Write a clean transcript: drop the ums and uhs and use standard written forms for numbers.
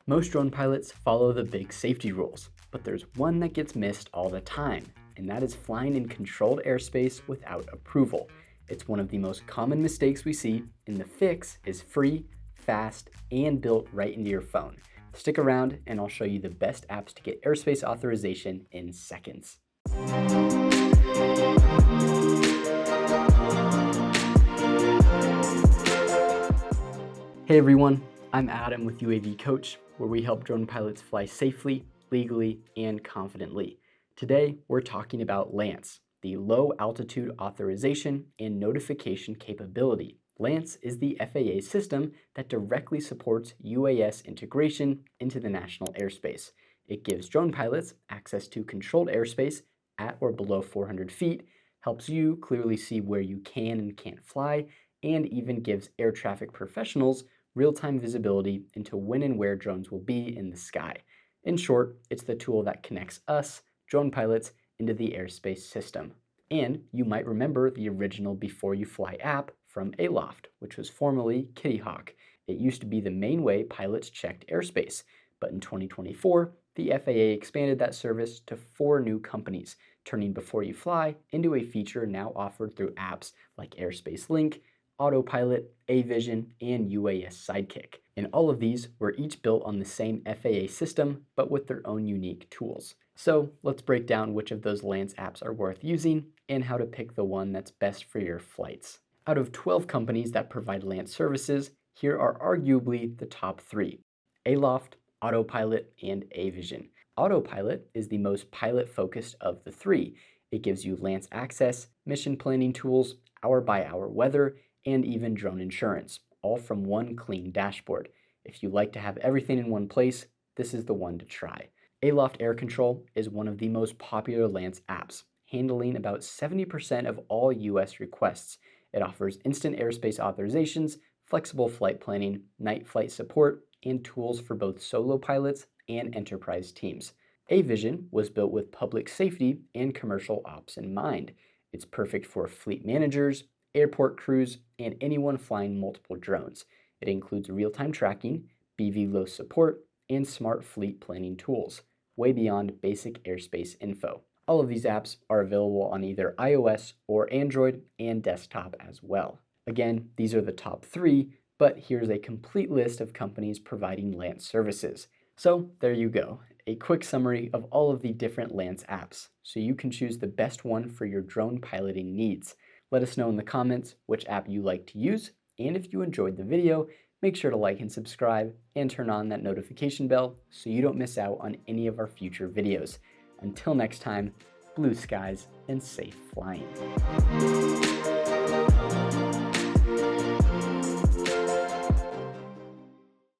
Most drone pilots follow the big safety rules, but there's one that gets missed all the time, and that is flying in controlled airspace without approval. It's one of the most common mistakes we see, and the fix is free, fast, and built right into your phone. Stick around and I'll show you the best apps to get airspace authorization in seconds. Hey everyone, I'm Adam with UAV Coach, where we help drone pilots fly safely, legally, and confidently. Today, we're talking about LAANC, the Low Altitude Authorization and Notification Capability. LAANC is the FAA system that directly supports UAS integration into the national airspace. It gives drone pilots access to controlled airspace at or below 400 feet, helps you clearly see where you can and can't fly, and even gives air traffic professionals real-time visibility into when and where drones will be in the sky. In short, it's the tool that connects us, drone pilots, into the airspace system. And you might remember the original Before You Fly app from Aloft, which was formerly Kitty Hawk. It used to be the main way pilots checked airspace, but in 2024, the FAA expanded that service to 4 new companies, turning Before You Fly into a feature now offered through apps like Airspace Link, Autopilot, Avision, and UAS Sidekick. And all of these were each built on the same FAA system, but with their own unique tools. So let's break down which of those LAANC apps are worth using and how to pick the one that's best for your flights. Out of 12 companies that provide LAANC services, here are arguably the top 3: Aloft, Autopilot, and Avision. Autopilot is the most pilot-focused of the 3. It gives you LAANC access, mission planning tools, hour-by-hour weather, and even drone insurance, all from one clean dashboard. If you like to have everything in one place, this is the one to try. Aloft Air Control is one of the most popular LAANC apps, handling about 70% of all US requests. It offers instant airspace authorizations, flexible flight planning, night flight support, and tools for both solo pilots and enterprise teams. Avision was built with public safety and commercial ops in mind. It's perfect for fleet managers, airport crews, and anyone flying multiple drones. It includes real-time tracking, BVLOS support, and smart fleet planning tools, way beyond basic airspace info. All of these apps are available on either iOS or Android and desktop as well. Again, these are the top 3, but here's a complete list of companies providing LAANC services. So there you go, a quick summary of all of the different LAANC apps, so you can choose the best one for your drone piloting needs. Let us know in the comments which app you like to use, and if you enjoyed the video, make sure to like and subscribe and turn on that notification bell so you don't miss out on any of our future videos. Until next time, blue skies and safe flying.